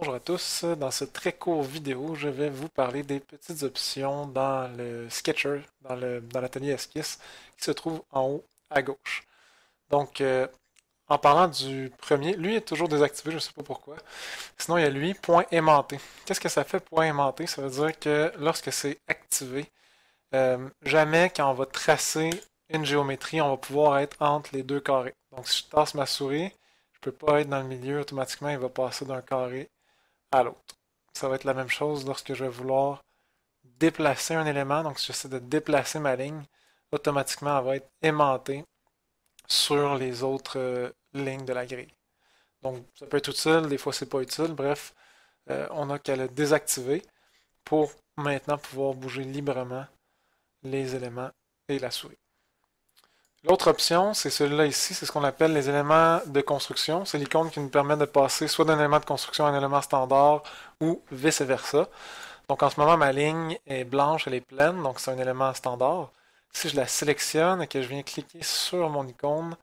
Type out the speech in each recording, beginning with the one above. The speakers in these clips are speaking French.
Bonjour à tous, dans ce très court vidéo, je vais vous parler des petites options dans le Sketcher, dans l'atelier esquisse, qui se trouve en haut à gauche. Donc, en parlant du premier, lui est toujours désactivé, je ne sais pas pourquoi. Sinon, il y a lui, point aimanté. Qu'est-ce que ça fait, point aimanté? Ça veut dire que lorsque c'est activé, jamais quand on va tracer une géométrie, on va pouvoir être entre les deux carrés. Donc, si je tasse ma souris, je ne peux pas être dans le milieu, automatiquement, il va passer d'un carré à l'autre. Ça va être la même chose lorsque je vais vouloir déplacer un élément. Donc, si j'essaie de déplacer ma ligne, automatiquement, elle va être aimantée sur les autres lignes de la grille. Donc, ça peut être utile, des fois, c'est pas utile. Bref, on n'a qu'à le désactiver pour maintenant pouvoir bouger librement les éléments et la souris. L'autre option, c'est celui-là ici, c'est ce qu'on appelle les éléments de construction. C'est l'icône qui nous permet de passer soit d'un élément de construction à un élément standard ou vice-versa. Donc en ce moment, ma ligne est blanche, elle est pleine, donc c'est un élément standard. Si je la sélectionne et que je viens cliquer sur mon icône,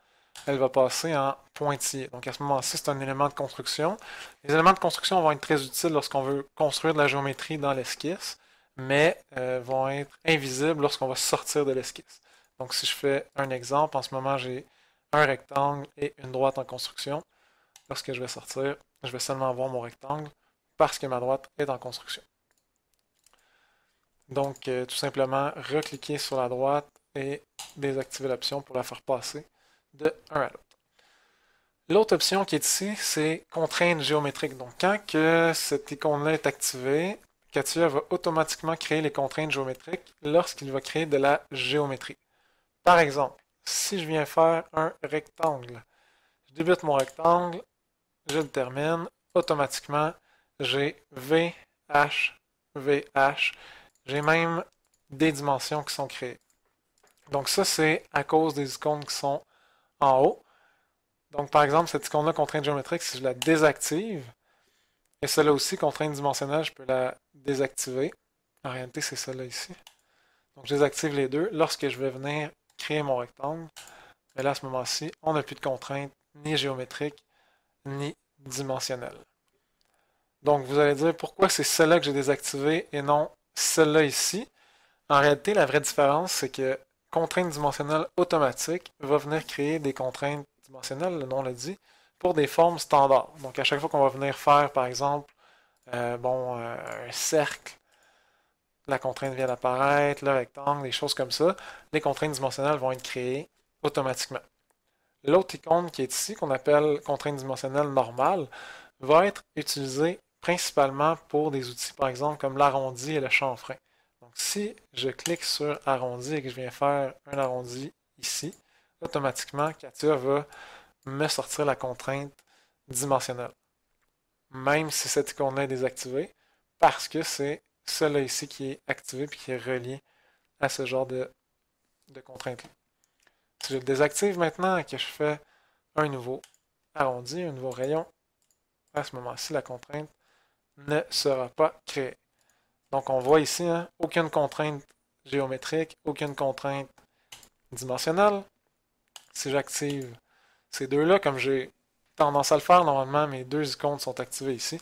elle va passer en pointillé. Donc à ce moment-ci, c'est un élément de construction. Les éléments de construction vont être très utiles lorsqu'on veut construire de la géométrie dans l'esquisse, mais vont être invisibles lorsqu'on va sortir de l'esquisse. Donc si je fais un exemple, en ce moment j'ai un rectangle et une droite en construction. Lorsque je vais sortir, je vais seulement voir mon rectangle parce que ma droite est en construction. Donc tout simplement recliquer sur la droite et désactiver l'option pour la faire passer de un à l'autre. L'autre option qui est ici, c'est contrainte géométrique. Donc quand que cette icône-là est activée, CATIA va automatiquement créer les contraintes géométriques lorsqu'il va créer de la géométrie. Par exemple, si je viens faire un rectangle, je débute mon rectangle, je le termine, automatiquement, j'ai VH, VH, j'ai même des dimensions qui sont créées. Donc ça, c'est à cause des icônes qui sont en haut. Donc par exemple, cette icône-là, contrainte géométrique, si je la désactive, et celle-là aussi, contrainte dimensionnelle, je peux la désactiver. En réalité, c'est celle-là ici. Donc je désactive les deux. Lorsque je vais venir créer mon rectangle, mais là, à ce moment-ci, on n'a plus de contraintes ni géométriques, ni dimensionnelles. Donc, vous allez dire pourquoi c'est celle-là que j'ai désactivée et non celle-là ici. En réalité, la vraie différence, c'est que contrainte dimensionnelle automatique va venir créer des contraintes dimensionnelles, le nom le dit, pour des formes standards. Donc, à chaque fois qu'on va venir faire, par exemple, un cercle, la contrainte vient d'apparaître, le rectangle, des choses comme ça, les contraintes dimensionnelles vont être créées automatiquement. L'autre icône qui est ici, qu'on appelle contrainte dimensionnelle normale, va être utilisée principalement pour des outils, par exemple, comme l'arrondi et le chanfrein. Donc, si je clique sur arrondi et que je viens faire un arrondi ici, automatiquement, CATIA va me sortir la contrainte dimensionnelle. Même si cette icône-là est désactivée, parce que c'est celle-là ici qui est activée et qui est reliée à ce genre de contrainte-là. Si je le désactive maintenant et que je fais un nouveau arrondi, un nouveau rayon, à ce moment-ci, la contrainte ne sera pas créée. Donc on voit ici, hein, aucune contrainte géométrique, aucune contrainte dimensionnelle. Si j'active ces deux-là, comme j'ai tendance à le faire, normalement mes deux icônes sont activées ici.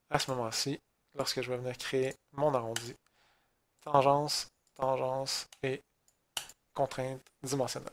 À ce moment-ci, lorsque je vais venir créer mon arrondi, tangence, tangence et contrainte dimensionnelle.